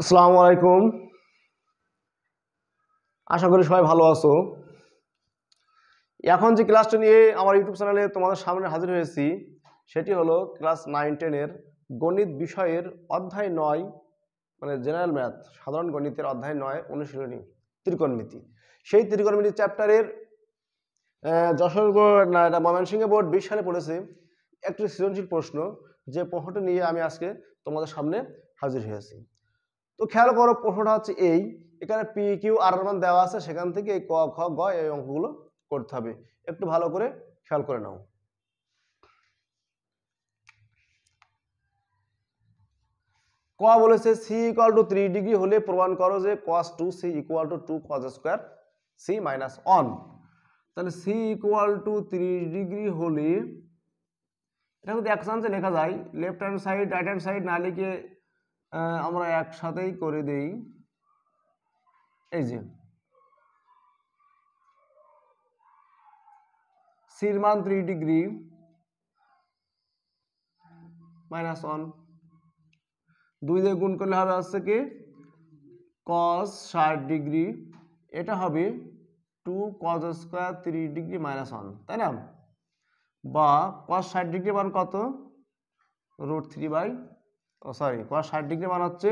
আসসালামু আলাইকুম। আশা করি সবাই ভালো আছো। এখন যে ক্লাসটা নিয়ে আমার ইউটিউব চ্যানেলে তোমাদের সামনে হাজির হয়েছি সেটি হলো ক্লাস 9-10 গণিত বিষয়ের অধ্যায় 9, মানে জেনারেল ম্যাথ, সাধারণ গণিতের অধ্যায় 9 অনুশীলনী ত্রিকোণমিতি। সেই ত্রিকোণমিতি চ্যাপ্টারের যশোর বোর্ড না, এটা ময়মনসিংহ বোর্ড 20 সালে পড়েছে একটি সৃজনশীল প্রশ্ন, যে প্রশ্নটি নিয়ে আমি আজকে তোমাদের সামনে হাজির হয়েছি। তো খেয়াল করো, প্রশ্নটা হচ্ছে এই, এখানে পি কিউ আর এর মান দেওয়া আছে, সেখান থেকে এই ক খ গ এই অঙ্কগুলো করতে হবে। একটু ভালো করে খেয়াল করে নাও। ক বলেছে সি ইকুয়াল টু 3 ডিগ্রি হলে প্রমাণ করো যে cos 2c equal to 2 cos square c minus 1। তাহলে সি ইকুয়াল টু 3 ডিগ্রি হলে এটা কিন্তু এক চান্সে লেখা যায়, left hand side right hand side না লিখে আমরা একসাথেই করে দেই। এই যে সির মান 3 ডিগ্রি মাইনাস 1, 2 দিয়ে গুণ করলে হবে হচ্ছে কি cos 60 ডিগ্রি, এটা হবে 2 cos স্কয়ার 3 ডিগ্রি মাইনাস 1, তাই না? বা cos 60 ডিগ্রি মান কত, √3 বাই cos 60 ডিগ্রি মান হচ্ছে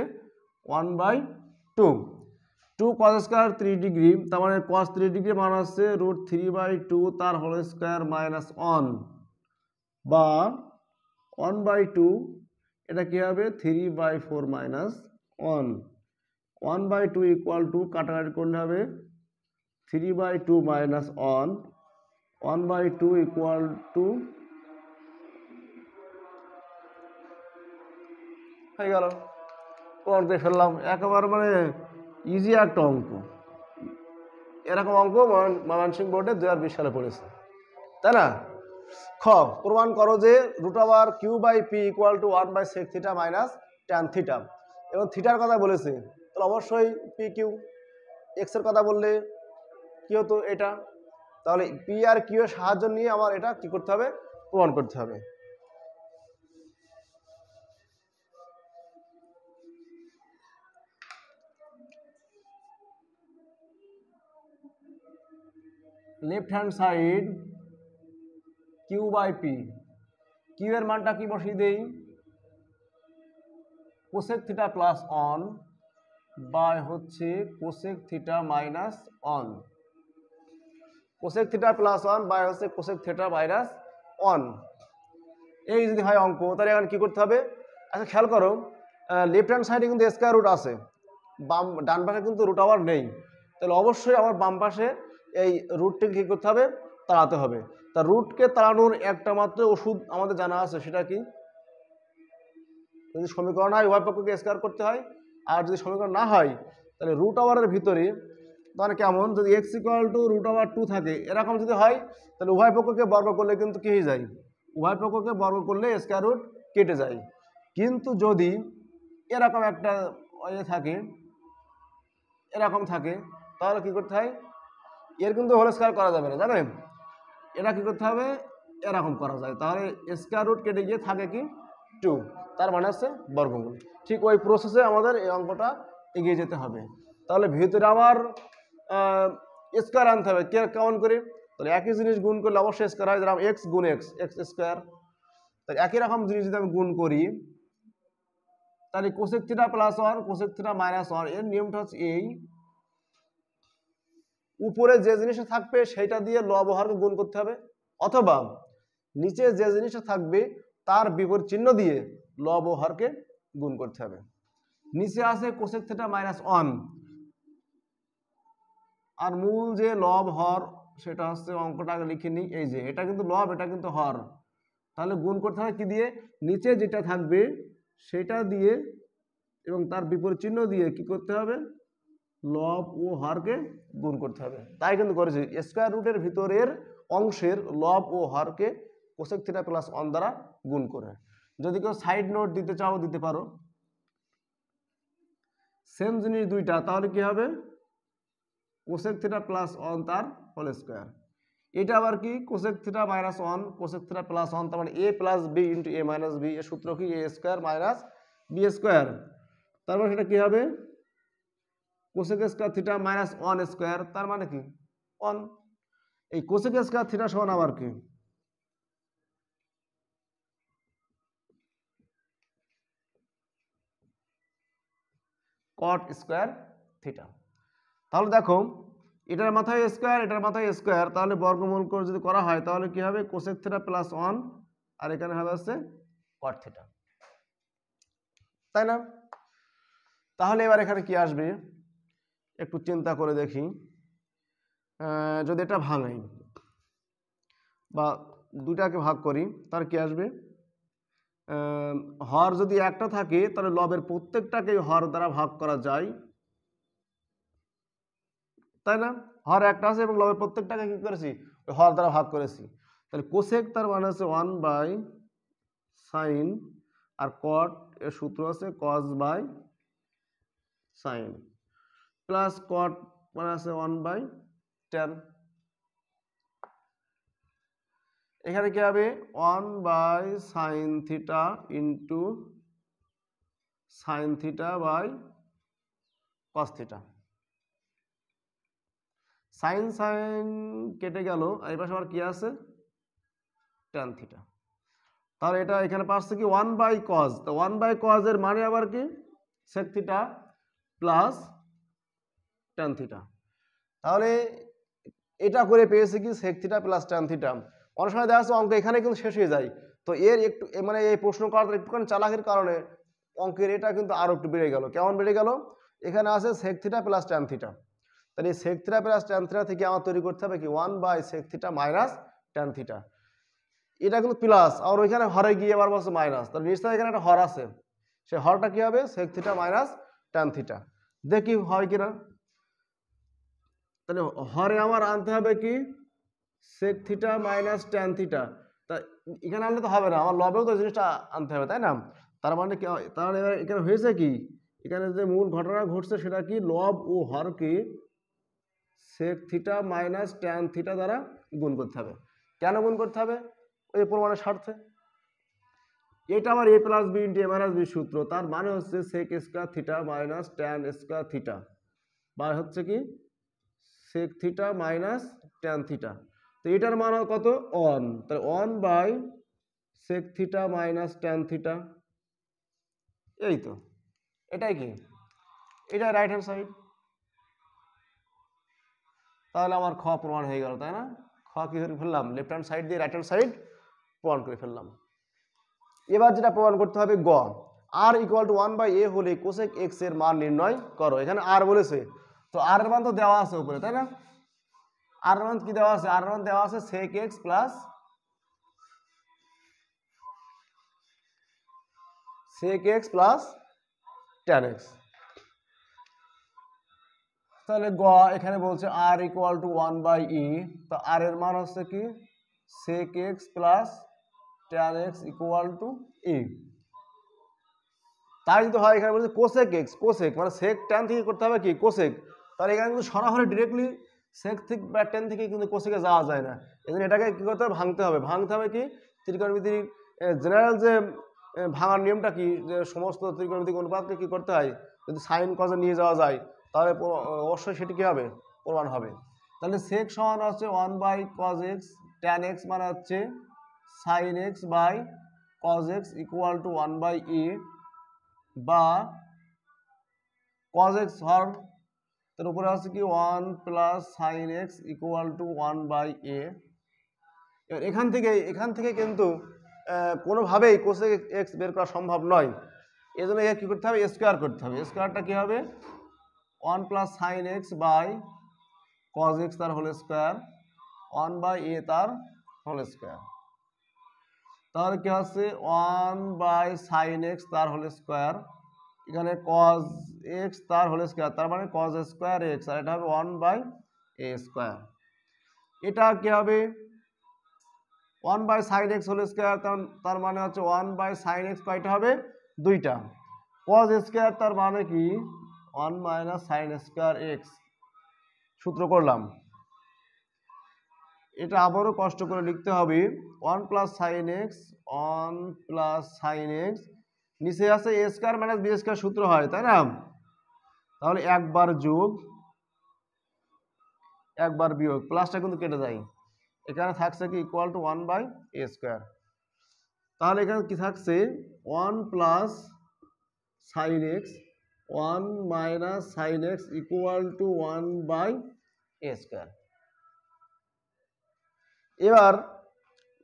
1/2, 2 cos স্কয়ার 3 ডিগ্রি, তার মানে cos 3 ডিগ্রি মান হচ্ছে √3/2 তার হোল স্কয়ার মাইনাস 1, বা 1/2, এটা কি হবে 3/4 মাইনাস 1, 1/2 ইকুয়াল টু কাটাকাটি করলে হবে 3/2 মাইনাস 1, 1/2 ইকুয়াল টু হয়ে গেল। করতে ফেললাম একেবারে, মানে ইজি একটা অঙ্ক। এরকম অঙ্ক ময়মনসিংহ বোর্ডে 2020 সালে পড়েছে, তাই না? খ প্রমাণ করো যে √q/p equal to 1/sec theta minus tan theta, এবং থিটার কথা বলেছে, তাহলে অবশ্যই পি কিউ। এক্স এর কথা বললে কি হতো এটা, তাহলে পি আর কিউ এর সাহায্য নিয়ে আমার এটা কি করতে হবে, প্রমাণ করতে হবে। Left hand side q/p, Q এর মানটা কি বসিয়ে দেই, কোসেক থিটা প্লাস 1 বাই হচ্ছে cosec theta minus 1, cosec theta plus 1 by হচ্ছে কোসেক থিটা মাইনাস 1। এই যদি হয় অঙ্ক, তাহলে এখন কি করতে হবে, আচ্ছা খেয়াল করো, লেফট হ্যান্ড সাইডে কিন্তু স্কয়ার রুট আছে, ডান পাশে কিন্তু রুট আবার নেই, তাহলে অবশ্যই আমার বাম পাশে এই রুটটিকে কি করতে হবে, তাড়াতে হবে। তা রুটকে তাড়ানোর একটা মাত্র ওষুধ আমাদের জানা আছে, সেটা কি, যদি সমীকরণ হয় উভয় পক্ষকে স্কয়ার করতে হয়, আর যদি সমীকরণ না হয় তাহলে রুট আওয়ারের ভিতরে, তাহলে কেমন, যদি x ইকুয়াল টু √2 থাকে, এরকম যদি হয় তাহলে উভয় পক্ষকে বর্গ করলে কিন্তু কি হয়ে যায়, উভয় পক্ষকে বর্গ করলে স্কয়ার রুট কেটে যায়। কিন্তু যদি এরকম একটা থাকে, এরকম থাকে, তাহলে কি করতে হয়, এর কিন্তু হোল স্কয়ার করা যাবে না, জানেন, এটা কি করতে হবে, এরকম করা যায়, তাহলে স্কয়ার রুট কেটে গিয়ে থাকে কি 2, তার মানে হচ্ছে বর্গমূল। ঠিক ওই প্রসেসে আমাদের এই অঙ্কটা এগিয়ে যেতে হবে। তাহলে ভিতরে আবার স্কয়ার আনতে হবে, কেমন করে, তাহলে একই জিনিস গুণ করলে অবশ্যই স্কয়ার হয়, যেরকম এক্স গুণ এক্স, এক্স স্কয়ার। তাহলে একই রকম জিনিস যদি আমি গুণ করি, তাহলে cosec theta plus 1 cosec theta minus 1, এর নিয়মটা হচ্ছে এই, উপরে যে জিনিসটা থাকবে সেটা দিয়ে লব ও হরকে গুণ করতে হবে, অথবা নিচে যে জিনিসটা থাকবে তার বিপরীত চিহ্ন দিয়ে লব ও হরকে গুণ করতে হবে। নিচে আছে কোসেক থিটা মাইনাস 1, আর মূল যে লব হর সেটা হচ্ছে, অঙ্কটা আগে লিখে নিই, এই যে এটা কিন্তু লব, এটা কিন্তু হর, তাহলে গুণ করতে হবে কি দিয়ে, নিচে যেটা থাকবে সেটা দিয়ে এবং তার বিপরীত চিহ্ন দিয়ে কি করতে হবে, লব ও হরকে গুণ করতে হবে। তাই কিন্তু করেছি, স্কয়ার রুটের ভিতরের অংশের লব ও হরকে কোসেক থিটা প্লাস 1 দ্বারা গুণ করে। যদি কেউ সাইড নোট দিতে চাও দিতে পারো, সেম জিনিস দুইটা, তাহলে কি হবে, কোসেক থিটা প্লাস 1 তার হোল স্কয়ার, এটা আবার কি cosec theta minus 1 cosec theta plus 1, তার মানে a plus B into a minus B, এর সূত্র কি a square minus B square. তার মানে সেটা কি হবে cosec square theta minus 1 square, তার মানে কি 1। এই কোসেক স্কয়ার থিটা সমান আবার কি কট স্কয়ার থিটা। তাহলে দেখো এটার মাথায় স্কয়ার এটার মাথায় স্কয়ার, তাহলে বর্গমূল করে যদি করা হয় তাহলে কি হবে কোসেক থিটা প্লাস 1 আর এখানে হবে হচ্ছে কট থিটা, তাই না? তাহলে এবার এখানে কি আসবে একটু চিন্তা করে দেখি, যদি এটা ভাঙাই বা দুটাকে ভাগ করি তার কি আসবে, হর যদি একটা থাকে তাহলে লবের প্রত্যেকটাকে হর দ্বারা ভাগ করা যায়, তাই না? হর একটা আছে এবং লবের প্রত্যেকটাকে কি করেছি ওই হর দ্বারা ভাগ করেছি। তাহলে কোসেক তার মানে হচ্ছে 1 বাই সাইন, আর কট এর সূত্র আছে cos by sine, plus cot মানে আছে 1 বাই ট্যান। এখানে কি হবে 1 by sine theta into sine theta by cos theta. Sine sine কেটে গেল, এই পাশে আবার কি আছে ট্যান থিটা। তাহলে এটা এখানে পাচ্ছে কি 1 বাই কজ, তো 1 বাই কজ এর মানে আবার কি sec theta plus tan theta. তাহলে এটা করে পেয়েছে কি sec theta plus tan theta. অনেক সময় দেখা যাচ্ছে অঙ্ক এখানে কিন্তু শেষ হয়ে যায়, তো এর একটু মানে এই প্রশ্ন করার একটুখানি চালাকির কারণে অঙ্কের এটা কিন্তু আরো একটু বেড়ে গেল। কেমন বেড়ে গেল, এখানে আছে sec theta plus tan theta, তাহলে এই sec theta plus tan theta থেকে আমার তৈরি করতে হবে কি 1 by sec theta minus tan theta. এটা কিন্তু প্লাস আর ওইখানে হরে গিয়ে আবার বলছে মাইনাস, তাহলে নিশ্চয়ই এখানে একটা হর আছে, সেই হরটা কি হবে sec theta minus tan theta. দেখি হয় কিনা, তাহলে হরে আমার আনতে হবে কি sec theta minus tan theta, তা এখানে আনলে তো হবে না, আমার লবেও তো জিনিসটা আনতে হবে, তাই না? তার মানে কি, তাহলে এখানে হয়েছে কি, এখানে যে মূল ঘটনা ঘটছে সেটা কি লব ও হরকে sec theta minus tan theta দ্বারা গুণ করতে হবে। কেন গুণ করতে হবে, ওই প্রমাণের স্বার্থে। এটা আমার A plus B into A minus B সূত্র, তার মানে হচ্ছে sec square theta minus tan square theta বা হচ্ছে কি sec theta minus tan theta. তো এটার মান কত 1, তাহলে 1 by sec theta minus tan theta, এই তো এটাই কি এটা রাইট হ্যান্ড সাইড। তাহলে আমার খ প্রমাণ হয়ে গেল, তাই না? খ কি করে ফেললাম, লেফট হ্যান্ড সাইড দিয়ে রাইট হ্যান্ড সাইড প্রমাণ করে ফেললাম। এবার যেটা প্রমাণ করতে হবে গ, আর ইকুয়াল টু 1 বাই এ হলে কোসেক এক্স এর মান নির্ণয় করো। এখানে আর বলেছে, তো আর এর মান তো দেওয়া আছে উপরে, তাই না? আর এর মান কি দেওয়া আছে, আর এর মান দেওয়া আছে sec x plus sec x plus tan x. তাহলে গ এখানে বলছে আর ইকুয়াল টু 1 বাই ই, তো আর এর মান হচ্ছে কি sec x plus tan x equal to e. তাই যদি হয় এখানে বলছে কোসেক এক্স, কোসেক মানে সেক ট্যান থেকে করতে হবে কি কোসেক, তাহলে এখানে কিন্তু সরাসরি ডিরেক্টলি সেক থেকে বা ট্যান থেকে কিন্তু কোসেকে যাওয়া যায় না, এই জন্য এটাকে কী করতে হবে ভাঙতে হবে। ভাঙতে হবে কি ত্রিকোণমিতির জেনারেল যে ভাঙার নিয়মটা কি, যে সমস্ত ত্রিকোণমিতিক অনুপাতকে কী করতে হয়, যদি সাইন কজে নিয়ে যাওয়া যায় তাহলে অবশ্যই সেটি কী হবে প্রমাণ হবে। তাহলে সেক সমান হচ্ছে 1 by cos x, tan x মানে হচ্ছে sine x by cos x equal to 1 by e, বা cos x হর তার উপরে আছে কি 1 plus sine x equal to 1 by a. এখান থেকে কিন্তু কোনোভাবেই কোসেক এক্স বের করা সম্ভব নয়, এই জন্য কী করতে হবে স্কোয়ার করতে হবে। স্কোয়ারটা কী হবে 1 plus sine x by cos X তার হোল স্কোয়ার 1 বাই এ তার হোল স্কোয়ার। তাহলে কি হচ্ছে 1 বাই সাইন এক্স তার হোল স্কোয়ার, এখানে cos x তার হোল স্কয়ার, তার মানে cos স্কয়ার x, আর এটা হবে 1 বাই a স্কয়ার। এটা কি হবে 1 by sine x whole square, তার মানে হচ্ছে 1 বাই সাইন x কয়টা হবে দুইটা, cos স্কয়ার তার মানে কি 1 মাইনাস সাইন স্কয়ার x সূত্র করলাম। এটা আবারও কষ্ট করে লিখতে হবে 1 plus sign x 1 plus sign x নিচে আছে এ স্কোয়ার মাইনাস বি স্কোয়ার সূত্র হয়, তাই না? তাহলে একবার যোগ একবার বিয়োগ, প্লাসটা কিন্তু কেটে যায়, এখানে থাকছে কি ইকুয়াল টু 1/a²। তাহলে এখানে কি থাকছে 1 plus sine x 1 minus sine x equal two 1/a²। এবার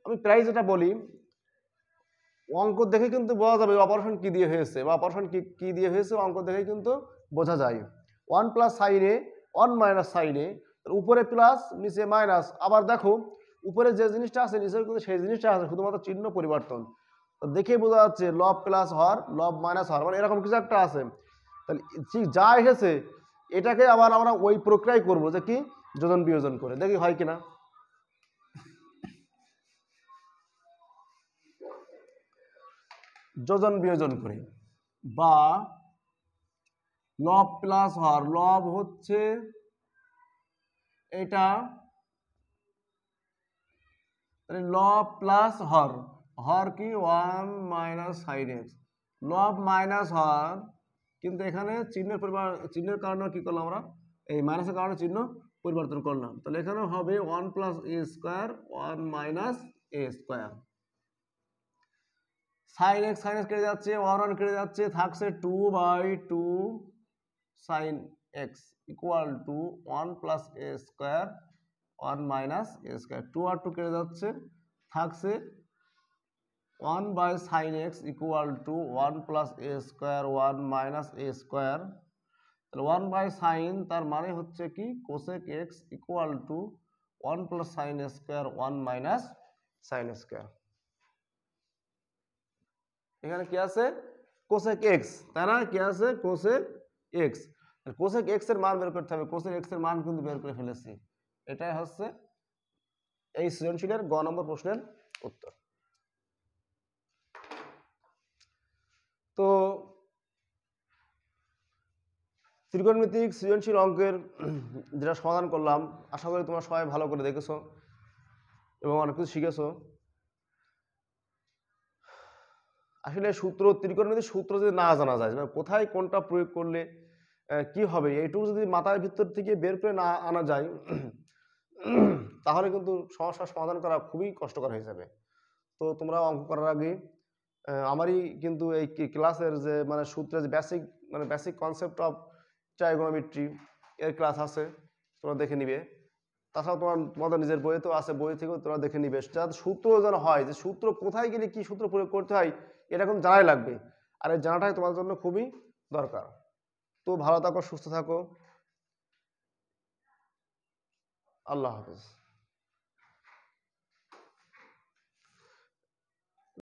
আমি প্রায় যেটা বলি, অঙ্ক দেখে কিন্তু বোঝা যাবে অপারেশন কি দিয়ে হয়েছে বা অপারেশন কি দিয়ে হয়েছে, অঙ্ক দেখে কিন্তু বোঝা যায়। 1 প্লাস সাইন এ 1 মাইনাস সাইন এ, উপরে প্লাস নিচে মাইনাস, আবার দেখো উপরে যে জিনিসটা আছে নিচে কিন্তু সেই জিনিসটা আছে, শুধুমাত্র চিহ্ন পরিবর্তন। তো দেখে বোঝা যাচ্ছে লব প্লাস হর লব মাইনাস হর, মানে এরকম কিছু একটা আছে। তাহলে ঠিক যা এসেছে এটাকে আবার আমরা ওই প্রক্রিয়ায় করবো, যে কি যোজন বিয়োজন করে, দেখি হয় কিনা। যোজন বিয়োজন করে, বা লব প্লাস হর, লব হচ্ছে এটা, লব প্লাস হর, হর কি 1 মাইনাস সাইন এক্স, লব মাইনাস হর, কিন্তু এখানে চিহ্নের কারণে কি করলাম আমরা, এই মাইনাসের কারণে চিহ্ন পরিবর্তন করলাম। তাহলে এখানে হবে 1 plus A square 1 minus A square. Sine X কেটে যাচ্ছে, 1 কেটে যাচ্ছে, থাকছে 2/2 sine x equal to 1 plus A square 1 minus A square. 2 আর 2 কেটে যাচ্ছে, থাকছে 1 by sine x equal to 1 plus A square 1 minus A square. তাহলে 1 বাই সাইন তার মানে হচ্ছে কি cosec X equal to 1 plus sine square 1 minus sine square. এখানে কি আছে কোসেক এক্স, তাই না? কি আছে কোসেক এক্স। কোসেক এক্স এর মান বের করতে হবে, কোসেক এক্স এর মান কিন্তু বের করে ফেলেছি। এটাই হচ্ছে এই সৃজনশীলের গ নম্বর প্রশ্নের উত্তর। তো ত্রিকোণমিতিক সৃজনশীল অঙ্কের যেটা সমাধান করলাম, আশা করি তোমরা সবাই ভালো করে দেখেছো এবং অনেক কিছু শিখেছো। আসলে সূত্র, ত্রিকোণমিতিক সূত্র যদি না জানা যায়, কোথায় কোনটা প্রয়োগ করলে কি হবে, এইটুকু যদি মাথার ভিতর থেকে বের করে না আনা যায়, তাহলে কিন্তু সমস্যার সমাধান করা খুবই কষ্টকর হয়ে যাবে। তো তোমরা অঙ্ক করার আগে আমারই কিন্তু এই ক্লাসের যে মানে সূত্রের যে বেসিক কনসেপ্ট অফ ট্রাইগোনোমেট্রি এর ক্লাস আছে, তোমরা দেখে নিবে। তাছাড়া তোমাদের নিজের বইয়ে তো আছে, বই থেকেও তোমরা দেখে নিবে, যাতে সূত্র যেন হয়, যে সূত্র কোথায় গেলে কি সূত্র প্রয়োগ করতে হয় এটা কিন্তু জানাই লাগবে, আর এই জানাটাই তোমার জন্য খুবই দরকার। তো ভালো থাকো, সুস্থ থাকো, আল্লাহ হাফেজ।